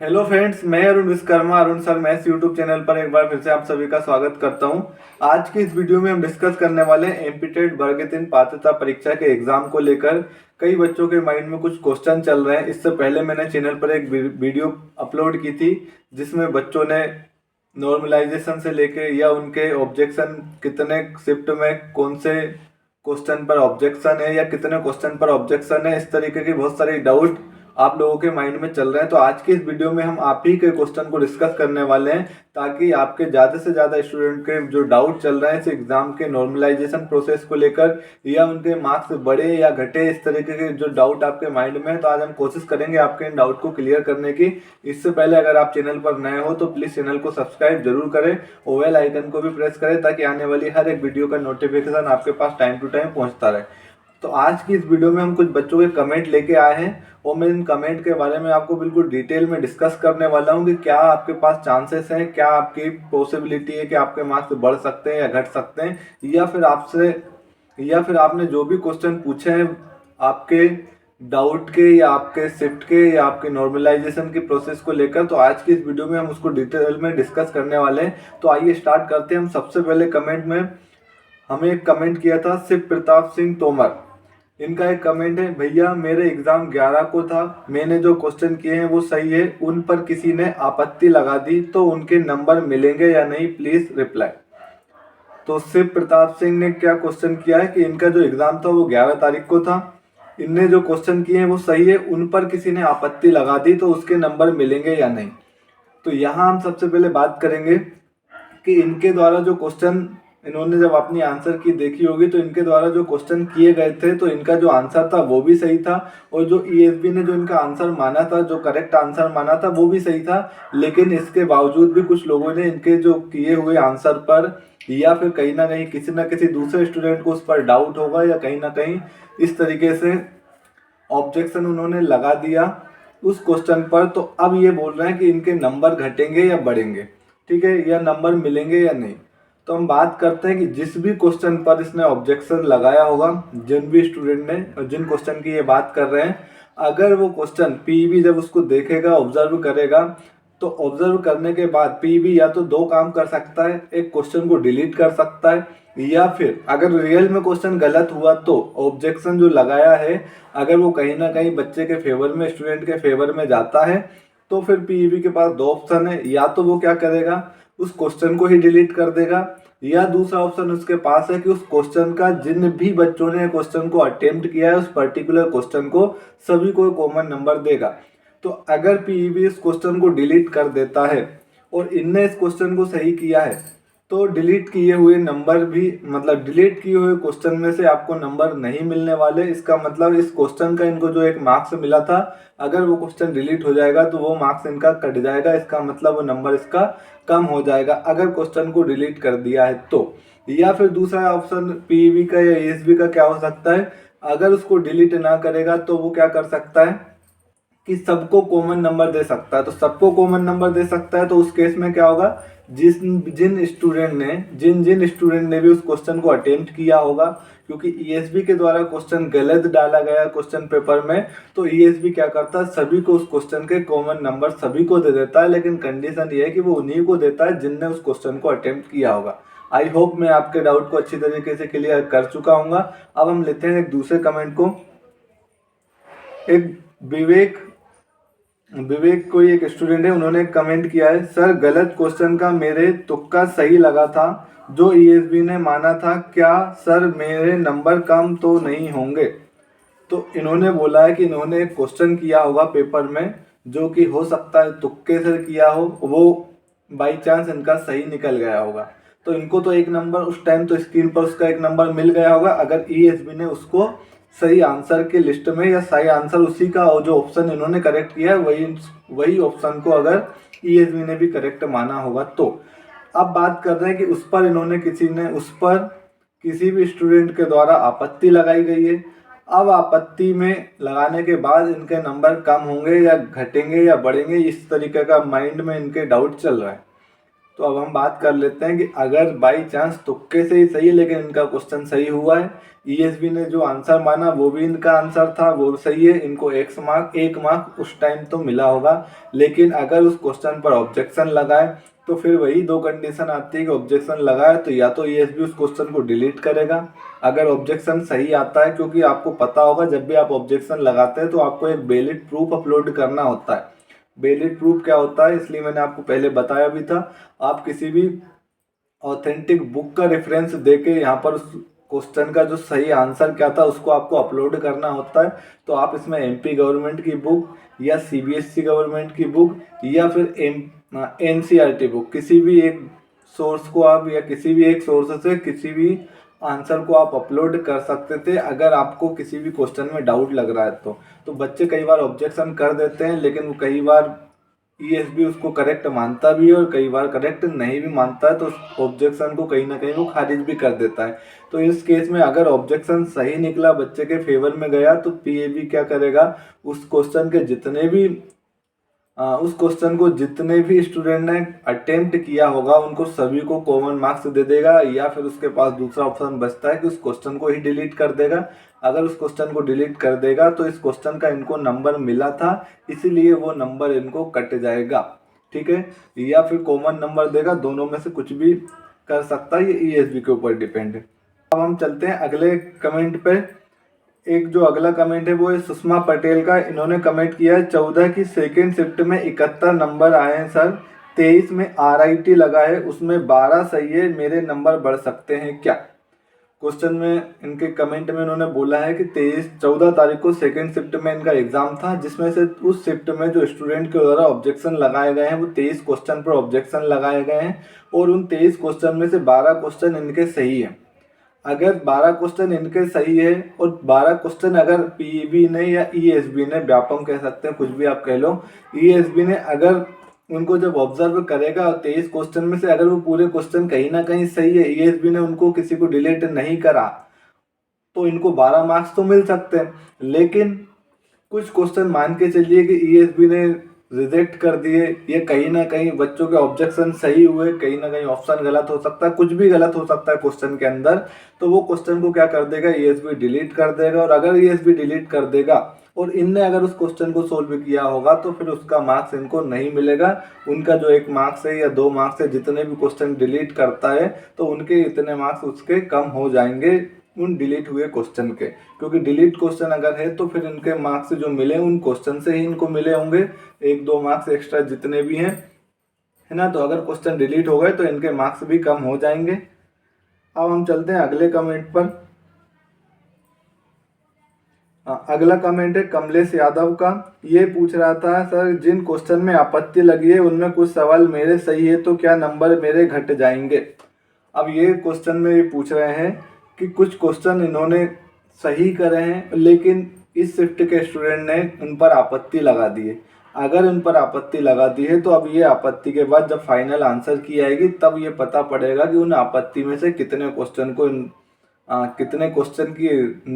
Hello friends, मैं Arun Vishwakarma Arun sir maths YouTube channel पर एक बार फिर से आप सभी का स्वागत करता हूं। आज की इस वीडियो में हम डिस्कस करने वाले हैं एमपीटेड वर्ग 3 पात्रता परीक्षा के एग्जाम को लेकर। कई बच्चों के माइंड में कुछ क्वेश्चन चल रहे हैं। इससे पहले मैंने चैनल पर एक वीडियो अपलोड की थी जिसमें बच्चों ने नॉर्मलाइजेशन से लेके या उनके ऑब्जेक्शन कितने शिफ्ट में कौन से क्वेश्चन पर ऑब्जेक्शन है या कितने क्वेश्चन पर ऑब्जेक्शन है, इस तरीके के बहुत सारे डाउट आप लोगों के माइंड में चल रहे हैं। तो आज की इस वीडियो में हम आप ही के क्वेश्चन को डिस्कस करने वाले हैं ताकि आपके ज़्यादा से ज़्यादा स्टूडेंट के जो डाउट चल रहे हैं इस एग्जाम के नॉर्मलाइजेशन प्रोसेस को लेकर या उनके मार्क्स बढ़े या घटे, इस तरीके के जो डाउट आपके माइंड में है, तो आज हम कोशिश करेंगे आपके इन डाउट को क्लियर करने की। इससे पहले अगर आप चैनल पर नए हो तो प्लीज़ चैनल को सब्सक्राइब जरूर करें और बेल आइकन को भी प्रेस करें ताकि आने वाली हर एक वीडियो का नोटिफिकेशन आपके पास टाइम टू टाइम पहुँचता रहे। तो आज की इस वीडियो में हम कुछ बच्चों के कमेंट लेके आए हैं और मैं इन कमेंट के बारे में आपको बिल्कुल डिटेल में डिस्कस करने वाला हूं कि क्या आपके पास चांसेस हैं, क्या आपकी पॉसिबिलिटी है कि आपके मार्क्स बढ़ सकते हैं या घट सकते हैं, या फिर आपने जो भी क्वेश्चन पूछे हैं आपके डाउट के या आपके शिफ्ट के या आपके नॉर्मलाइजेशन की प्रोसेस को लेकर, तो आज की इस वीडियो में हम उसको डिटेल में डिस्कस करने वाले हैं। तो आइए स्टार्ट करते हैं। हम सबसे पहले कमेंट में हमें एक कमेंट किया था शिव प्रताप सिंह तोमर। इनका एक कमेंट है, भैया मेरे एग्जाम 11 को था, मैंने जो क्वेश्चन किए हैं वो सही है, उन पर किसी ने आपत्ति लगा दी तो उनके नंबर मिलेंगे या नहीं, प्लीज रिप्लाई। तो शिव प्रताप सिंह ने क्या क्वेश्चन किया है कि इनका जो एग्जाम था वो 11 तारीख को था, इनने जो क्वेश्चन किए हैं वो सही है, उन पर किसी ने आपत्ति लगा दी तो उसके नंबर मिलेंगे या नहीं। तो यहाँ हम सबसे पहले बात करेंगे कि इनके द्वारा जो क्वेश्चन इन्होंने जब अपनी आंसर की देखी होगी तो इनके द्वारा जो क्वेश्चन किए गए थे तो इनका जो आंसर था वो भी सही था और जो ईएसबी ने जो इनका आंसर माना था, जो करेक्ट आंसर माना था, वो भी सही था। लेकिन इसके बावजूद भी कुछ लोगों ने इनके जो किए हुए आंसर पर या फिर कहीं ना कहीं किसी ना किसी दूसरे स्टूडेंट को उस पर डाउट होगा या कहीं ना कहीं इस तरीके से ऑब्जेक्शन उन्होंने लगा दिया उस क्वेश्चन पर। तो अब ये बोल रहे हैं कि इनके नंबर घटेंगे या बढ़ेंगे, ठीक है, या नंबर मिलेंगे या नहीं। तो हम बात करते हैं कि जिस भी क्वेश्चन पर इसने ऑब्जेक्शन लगाया होगा, जिन भी स्टूडेंट ने जिन क्वेश्चन की ये बात कर रहे हैं, अगर वो क्वेश्चन पीईबी जब उसको देखेगा, ऑब्जर्व करेगा, तो ऑब्जर्व करने के बाद पीईबी या तो दो काम कर सकता है, एक क्वेश्चन को डिलीट कर सकता है या फिर अगर रियल में क्वेश्चन गलत हुआ तो ऑब्जेक्शन जो लगाया है अगर वो कहीं ना कहीं बच्चे के फेवर में, स्टूडेंट के फेवर में जाता है, तो फिर पीईबी के पास दो ऑप्शन है, या तो वो क्या करेगा उस क्वेश्चन को ही डिलीट कर देगा, या दूसरा ऑप्शन उसके पास है कि उस क्वेश्चन का जिन भी बच्चों ने क्वेश्चन को अटेम्प्ट किया है उस पर्टिकुलर क्वेश्चन को सभी को कॉमन नंबर देगा। तो अगर पीईबी इस क्वेश्चन को डिलीट कर देता है और इनने इस क्वेश्चन को सही किया है तो डिलीट किए हुए नंबर भी, मतलब डिलीट किए हुए क्वेश्चन में से आपको नंबर नहीं मिलने वाले। इसका मतलब इस क्वेश्चन का इनको जो एक मार्क्स मिला था, अगर वो क्वेश्चन डिलीट हो जाएगा तो वो मार्क्स इनका कट जाएगा, इसका मतलब वो नंबर इसका कम हो जाएगा अगर क्वेश्चन को डिलीट कर दिया है तो। या फिर दूसरा ऑप्शन पीईबी का या ईएसबी का क्या हो सकता है, अगर उसको डिलीट ना करेगा तो वो क्या कर सकता है कि सबको कॉमन नंबर दे सकता है। तो सबको कॉमन नंबर दे सकता है तो उस केस में क्या होगा, जिन स्टूडेंट ने भी उस क्वेश्चन को अटेम्प्ट किया होगा, क्योंकि ईएसबी के द्वारा क्वेश्चन गलत डाला गया क्वेश्चन पेपर में, तो ईएसबी क्या करता है सभी को उस क्वेश्चन के कॉमन नंबर सभी को दे देता है, लेकिन कंडीशन ये है कि वो उन्हीं को देता है जिनने उस क्वेश्चन को अटेम्प्ट किया होगा। आई होप मैं आपके डाउट को अच्छी तरीके से क्लियर कर चुका हूँ। अब हम लेते हैं एक दूसरे कमेंट को। एक विवेक कोई एक स्टूडेंट है, उन्होंने कमेंट किया है, सर गलत क्वेश्चन का मेरे तुक्का सही लगा था जो ईएसबी ने माना था, क्या सर मेरे नंबर कम तो नहीं होंगे। तो इन्होंने बोला है कि इन्होंने एक क्वेश्चन किया होगा पेपर में जो कि हो सकता है तुक्के से किया हो, वो बाई चांस इनका सही निकल गया होगा, तो इनको तो एक नंबर उस टाइम तो स्क्रीन पर उसका एक नंबर मिल गया होगा अगर ईएसबी ने उसको सही आंसर के लिस्ट में, या सही आंसर उसी का और जो ऑप्शन इन्होंने करेक्ट किया है वही ऑप्शन को अगर ईएसबी ने भी करेक्ट माना होगा तो। अब बात कर रहे हैं कि उस पर किसी भी स्टूडेंट के द्वारा आपत्ति लगाई गई है। अब आपत्ति में लगाने के बाद इनके नंबर कम होंगे या घटेंगे या बढ़ेंगे, इस तरीके का माइंड में इनके डाउट चल रहा है। तो अब हम बात कर लेते हैं कि अगर बाई चांस तुक्के से ही सही है लेकिन इनका क्वेश्चन सही हुआ है, ईएसबी ने जो आंसर माना वो भी इनका आंसर था, वो सही है, इनको एक मार्क उस टाइम तो मिला होगा। लेकिन अगर उस क्वेश्चन पर ऑब्जेक्शन लगाए तो फिर वही दो कंडीशन आती है कि ऑब्जेक्शन लगाए तो या तो ईएसबी उस क्वेश्चन को डिलीट करेगा। अगर ऑब्जेक्शन सही आता है, क्योंकि आपको पता होगा जब भी आप ऑब्जेक्शन लगाते हैं तो आपको एक वैलिड प्रूफ अपलोड करना होता है। वैलिड प्रूफ क्या होता है, इसलिए मैंने आपको पहले बताया भी था। आप किसी भी ऑथेंटिक बुक का रेफरेंस देके यहाँ पर उस क्वेश्चन का जो सही आंसर क्या था उसको आपको अपलोड करना होता है। तो आप इसमें एमपी गवर्नमेंट की बुक या सीबीएसई गवर्नमेंट की बुक या फिर एनसीईआरटी बुक, किसी भी एक सोर्स को आप या किसी भी एक सोर्स से किसी भी आंसर को आप अपलोड कर सकते थे अगर आपको किसी भी क्वेश्चन में डाउट लग रहा है तो बच्चे कई बार ऑब्जेक्शन कर देते हैं, लेकिन वो कई बार ईएसबी उसको करेक्ट मानता भी है और कई बार करेक्ट नहीं भी मानता है, तो उस ऑब्जेक्शन को कहीं ना कहीं वो खारिज भी कर देता है। तो इस केस में अगर ऑब्जेक्शन सही निकला, बच्चे के फेवर में गया, तो पीएबी क्या करेगा, उस क्वेश्चन को जितने भी स्टूडेंट ने अटेम्प्ट किया होगा उनको सभी को कॉमन मार्क्स दे देगा, या फिर उसके पास दूसरा ऑप्शन बचता है कि उस क्वेश्चन को ही डिलीट कर देगा। अगर उस क्वेश्चन को डिलीट कर देगा तो इस क्वेश्चन का इनको नंबर मिला था, इसीलिए वो नंबर इनको कट जाएगा, ठीक है। या फिर कॉमन नंबर देगा, दोनों में से कुछ भी कर सकता है, ये ईएसबी के ऊपर डिपेंड है। अब हम चलते हैं अगले कमेंट पे। एक जो अगला कमेंट है वो है सुषमा पटेल का। इन्होंने कमेंट किया है 14 की सेकेंड शिफ्ट में 71 नंबर आए हैं सर, 23 में आरआईटी लगा है, उसमें 12 सही है, मेरे नंबर बढ़ सकते हैं क्या। क्वेश्चन में इनके कमेंट में इन्होंने बोला है कि 14 तारीख को सेकेंड शिफ्ट में इनका एग्जाम था, जिसमें से उस शिफ्ट में जो स्टूडेंट के द्वारा ऑब्जेक्शन लगाए गए हैं वो 23 क्वेश्चन पर ऑब्जेक्शन लगाए गए हैं, और उन 23 क्वेश्चन में से 12 क्वेश्चन इनके सही है। अगर 12 क्वेश्चन इनके सही है और 12 क्वेश्चन अगर पीईबी ने या ईएसबी ने, व्यापम कह सकते हैं, कुछ भी आप कह लो, ईएसबी ने अगर उनको जब ऑब्जर्व करेगा और 23 क्वेश्चन में से अगर वो पूरे क्वेश्चन कहीं ना कहीं सही है, ईएसबी ने उनको किसी को डिलीट नहीं करा, तो इनको 12 मार्क्स तो मिल सकते हैं। लेकिन कुछ क्वेश्चन मान के चलिए कि ईएसबी ने रिजेक्ट कर दिए, ये कहीं ना कहीं बच्चों के ऑब्जेक्शन सही हुए, कहीं ना कहीं ऑप्शन गलत हो सकता है, कुछ भी गलत हो सकता है क्वेश्चन के अंदर, तो वो क्वेश्चन को क्या कर देगा, ईएसबी डिलीट कर देगा। और अगर ईएसबी डिलीट कर देगा और इनने अगर उस क्वेश्चन को सोल्व किया होगा तो फिर उसका मार्क्स इनको नहीं मिलेगा। उनका जो 1 मार्क्स है या 2 मार्क्स है, जितने भी क्वेश्चन डिलीट करता है तो उनके इतने मार्क्स उसके कम हो जाएंगे उन डिलीट हुए क्वेश्चन के, क्योंकि डिलीट क्वेश्चन अगर है तो फिर इनके मार्क्स जो मिले उन क्वेश्चन से ही इनको मिले होंगे, 1-2 मार्क्स एक्स्ट्रा जितने भी हैं, है ना। तो अगर क्वेश्चन डिलीट हो गए तो इनके मार्क्स भी कम हो जाएंगे। अब हम चलते हैं अगले कमेंट पर। अगला कमेंट है कमलेश यादव का। ये पूछ रहा था सर, जिन क्वेश्चन में आपत्ति लगी है उनमें कुछ सवाल मेरे सही है तो क्या नंबर मेरे घट जाएंगे। अब ये क्वेश्चन में ये पूछ रहे हैं कि कुछ क्वेश्चन इन्होंने सही करे हैं लेकिन इस शिफ्ट के स्टूडेंट ने उन पर आपत्ति लगा दी है। अगर उन पर आपत्ति लगा दी है तो अब ये आपत्ति के बाद जब फाइनल आंसर की आएगी तब ये पता पड़ेगा कि उन आपत्ति में से कितने क्वेश्चन को कितने क्वेश्चन की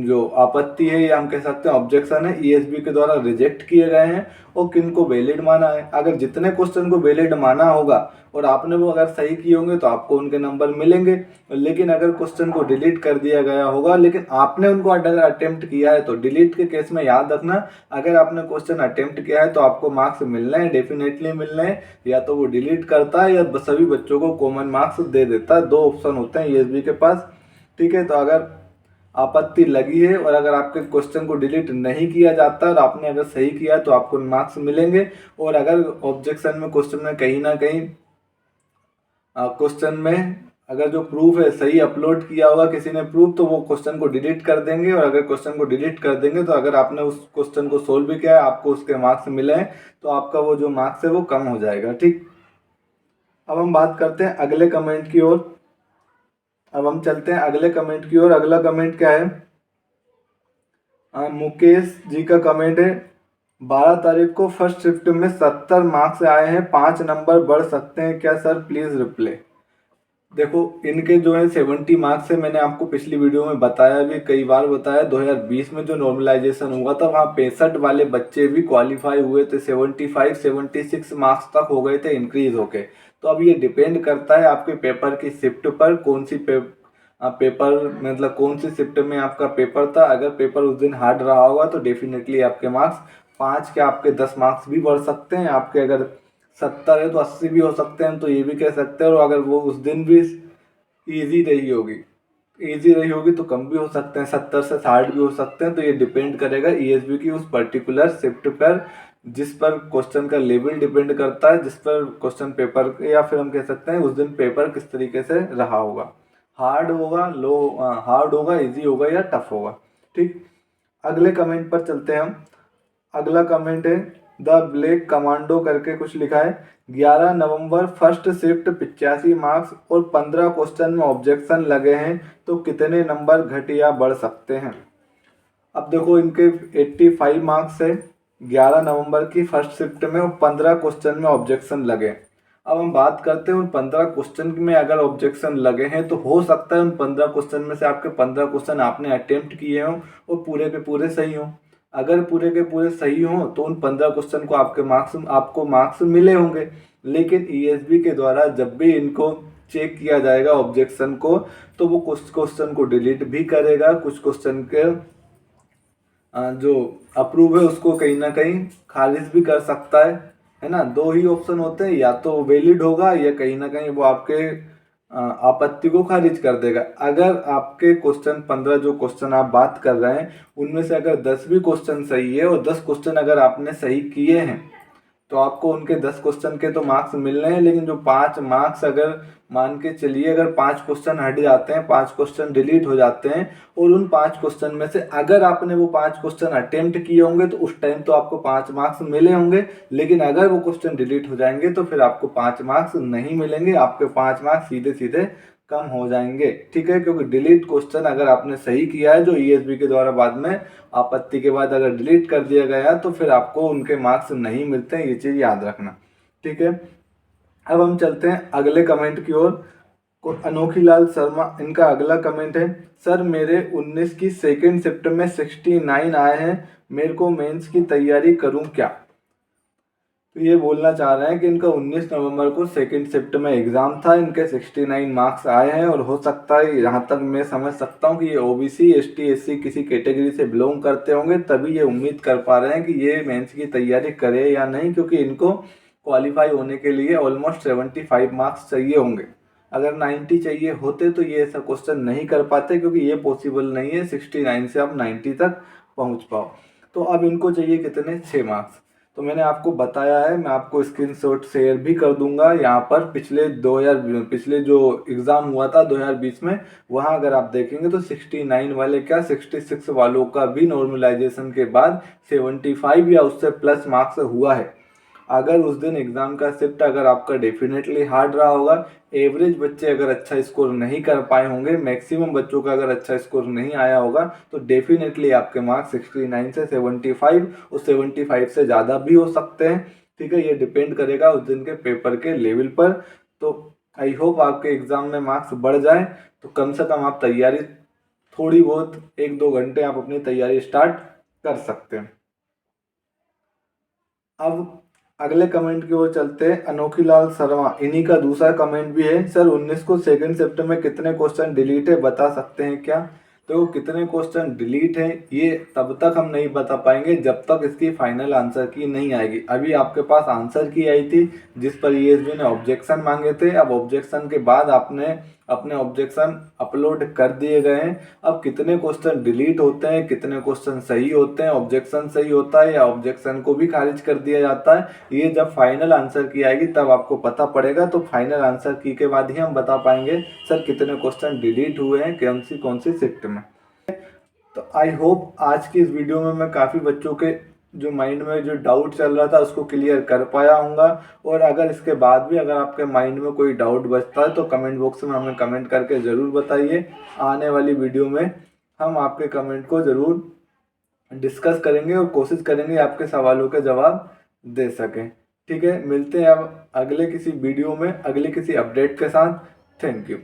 जो आपत्ति है या हम कह सकते हैं ऑब्जेक्शन है, ईएसबी के द्वारा रिजेक्ट किए गए हैं और किन को वैलिड माना है। अगर जितने क्वेश्चन को वैलिड माना होगा और आपने वो अगर सही किए होंगे तो आपको उनके नंबर मिलेंगे। लेकिन अगर क्वेश्चन को डिलीट कर दिया गया होगा लेकिन आपने उनको अगर अटेम्प्ट किया है, तो डिलीट के केस में याद रखना, अगर आपने क्वेश्चन अटेम्प्ट किया है तो आपको मार्क्स मिलने हैं, डेफिनेटली मिलने हैं। या तो वो डिलीट करता है या सभी बच्चों को कॉमन मार्क्स दे देता है। 2 ऑप्शन होते हैं ईएसबी के पास, ठीक है। तो अगर आपत्ति लगी है और अगर आपके क्वेश्चन को डिलीट नहीं किया जाता और आपने अगर सही किया तो आपको मार्क्स मिलेंगे। और अगर ऑब्जेक्शन में क्वेश्चन में कहीं ना कहीं क्वेश्चन में अगर जो प्रूफ है सही अपलोड किया होगा किसी ने प्रूफ, तो वो क्वेश्चन को डिलीट कर देंगे। और अगर क्वेश्चन को डिलीट कर देंगे तो अगर आपने उस क्वेश्चन को सोल्व भी किया है, आपको उसके मार्क्स मिले हैं, तो आपका वो जो मार्क्स है वो कम हो जाएगा, ठीक। अब हम बात करते हैं अगले कमेंट की ओर। अब हम चलते हैं अगले कमेंट की ओर। अगला कमेंट क्या है, मुकेश जी का कमेंट है, 12 तारीख को फर्स्ट शिफ्ट में 70 मार्क्स आए हैं, 5 नंबर बढ़ सकते हैं क्या सर, प्लीज रिप्लाई। देखो इनके जो है 70 मार्क्स है, मैंने आपको पिछली वीडियो में बताया भी, कई बार बताया। 2020 में जो नॉर्मलाइजेशन हुआ था वहाँ 65 वाले बच्चे भी क्वालिफाई हुए थे, 75 76 मार्क्स तक हो गए थे इंक्रीज होके। तो अब ये डिपेंड करता है आपके पेपर की शिफ्ट पर, कौन सी पेपर मतलब कौन सी शिफ्ट में आपका पेपर था। अगर पेपर उस दिन हार्ड रहा होगा तो डेफिनेटली आपके मार्क्स 5 के आपके 10 मार्क्स भी बढ़ सकते हैं। आपके अगर 70 है तो 80 भी हो सकते हैं, तो ये भी कह सकते हैं। और अगर वो उस दिन भी ईजी रही होगी तो कम भी हो सकते हैं, 70 से 60 भी हो सकते हैं। तो ये डिपेंड करेगा ईएसबी की उस पर्टिकुलर शिफ्ट पर, जिस पर क्वेश्चन का लेवल डिपेंड करता है, जिस पर क्वेश्चन पेपर, या फिर हम कह सकते हैं उस दिन पेपर किस तरीके से रहा होगा, हार्ड होगा, हार्ड होगा, इजी होगा या टफ होगा। ठीक, अगले कमेंट पर चलते हैं हम। अगला कमेंट है द ब्लैक कमांडो करके कुछ लिखा है। 11 नवंबर फर्स्ट शिफ्ट 85 मार्क्स और 15 क्वेश्चन में ऑब्जेक्शन लगे हैं, तो कितने नंबर घट या बढ़ सकते हैं। अब देखो इनके 85 मार्क्स है 11 नवंबर की फर्स्ट शिफ्ट में, और 15 क्वेश्चन में ऑब्जेक्शन लगे। अब हम बात करते हैं उन 15 क्वेश्चन में अगर ऑब्जेक्शन लगे हैं तो हो सकता है उन 15 क्वेश्चन में से आपके 15 क्वेश्चन आपने अटेम्प्ट किए हों और पूरे के पूरे सही हों। अगर पूरे के पूरे सही हों तो उन 15 क्वेश्चन को आपको मार्क्स मिले होंगे। लेकिन ईएसबी के द्वारा जब भी इनको चेक किया जाएगा ऑब्जेक्शन को, तो वो कुछ क्वेश्चन को डिलीट भी करेगा, कुछ क्वेश्चन के जो अप्रूव है उसको कहीं ना कहीं खारिज भी कर सकता है ना। दो ही ऑप्शन होते हैं, या तो वैलिड होगा या कहीं ना कहीं वो आपके आपत्ति को खारिज कर देगा। अगर आपके क्वेश्चन 15 जो क्वेश्चन आप बात कर रहे हैं उनमें से अगर 10 भी क्वेश्चन सही है और 10 क्वेश्चन अगर आपने सही किए हैं, तो आपको उनके 10 क्वेश्चन के तो मार्क्स मिल रहे हैं। लेकिन जो 5 मार्क्स, अगर मान के चलिए अगर 5 क्वेश्चन हट जाते हैं, 5 क्वेश्चन डिलीट हो जाते हैं, और उन 5 क्वेश्चन में से अगर आपने वो 5 क्वेश्चन अटेम्प्ट किए होंगे तो उस टाइम तो आपको 5 मार्क्स मिले होंगे। लेकिन अगर वो क्वेश्चन डिलीट हो जाएंगे तो फिर आपको 5 मार्क्स नहीं मिलेंगे, आपके 5 मार्क्स सीधे सीधे कम हो जाएंगे। ठीक है, क्योंकि डिलीट क्वेश्चन अगर आपने सही किया है, जो ईएसबी के द्वारा बाद में आपत्ति के बाद अगर डिलीट कर दिया गया तो फिर आपको उनके मार्क्स नहीं मिलते हैं, ये चीज़ याद रखना। ठीक है, अब हम चलते हैं अगले कमेंट की ओर। अनोखी लाल शर्मा, इनका अगला कमेंट है, सर मेरे 19 की सेकेंड शिफ्ट में 69 आए हैं, मेरे को मेंस की तैयारी करूं क्या। तो ये बोलना चाह रहे हैं कि इनका 19 नवंबर को सेकेंड शिफ्ट में एग्जाम था, इनके 69 मार्क्स आए हैं, और हो सकता है, यहाँ तक मैं समझ सकता हूँ कि ये ओबीसी एसटी एससी किसी कैटेगरी से बिलोंग करते होंगे, तभी ये उम्मीद कर पा रहे हैं कि ये मेंस की तैयारी करे या नहीं, क्योंकि इनको क्वालिफाई होने के लिए ऑलमोस्ट 75 मार्क्स चाहिए होंगे। अगर 90 चाहिए होते तो ये ऐसा क्वेश्चन नहीं कर पाते, क्योंकि ये पॉसिबल नहीं है 69 से आप 90 तक पहुँच पाओ। तो अब इनको चाहिए कितने, 6 मार्क्स। तो मैंने आपको बताया है, मैं आपको स्क्रीनशॉट शेयर भी कर दूंगा यहाँ पर। पिछले जो एग्ज़ाम हुआ था 2020 में, वहाँ अगर आप देखेंगे तो 69 वाले क्या 66 वालों का भी नॉर्मलाइजेशन के बाद 75 या उससे प्लस मार्क्स हुआ है। अगर उस दिन एग्ज़ाम का शिफ्ट अगर आपका डेफिनेटली हार्ड रहा होगा, एवरेज बच्चे अगर अच्छा स्कोर नहीं कर पाए होंगे, मैक्सिमम बच्चों का अगर अच्छा स्कोर नहीं आया होगा, तो डेफिनेटली आपके मार्क्स 69 से 75 और 75 से ज़्यादा भी हो सकते हैं। ठीक है, ये डिपेंड करेगा उस दिन के पेपर के लेवल पर। तो आई होप आपके एग्ज़ाम में मार्क्स बढ़ जाए, तो कम से कम आप तैयारी थोड़ी बहुत 1-2 घंटे आप अपनी तैयारी स्टार्ट कर सकते हैं। अब अगले कमेंट की ओर चलते हैं। अनोखी लाल शर्मा, इन्हीं का दूसरा कमेंट भी है, सर 19 को सेकंड शिफ्ट में कितने क्वेश्चन डिलीट है बता सकते हैं क्या। तो कितने क्वेश्चन डिलीट हैं ये तब तक हम नहीं बता पाएंगे जब तक इसकी फाइनल आंसर की नहीं आएगी। अभी आपके पास आंसर की आई थी जिस पर ईएसबी ने ऑब्जेक्शन मांगे थे। अब ऑब्जेक्शन के बाद आपने अपने ऑब्जेक्शन अपलोड कर दिए गए हैं। अब कितने क्वेश्चन डिलीट होते हैं, कितने क्वेश्चन सही होते हैं, ऑब्जेक्शन सही होता है या ऑब्जेक्शन को भी खारिज कर दिया जाता है, ये जब फाइनल आंसर की आएगी तब आपको पता पड़ेगा। तो फाइनल आंसर की के बाद ही हम बता पाएंगे सर कितने क्वेश्चन डिलीट हुए हैं कौन सी शिफ्ट में। तो आई होप आज की इस वीडियो में मैं काफ़ी बच्चों के जो माइंड में जो डाउट चल रहा था उसको क्लियर कर पाया हूँगा। और अगर इसके बाद भी अगर आपके माइंड में कोई डाउट बचता है तो कमेंट बॉक्स में हमें कमेंट करके ज़रूर बताइए। आने वाली वीडियो में हम आपके कमेंट को ज़रूर डिस्कस करेंगे और कोशिश करेंगे आपके सवालों के जवाब दे सकें। ठीक है, मिलते हैं अब अगले किसी वीडियो में अगले किसी अपडेट के साथ। Thank you.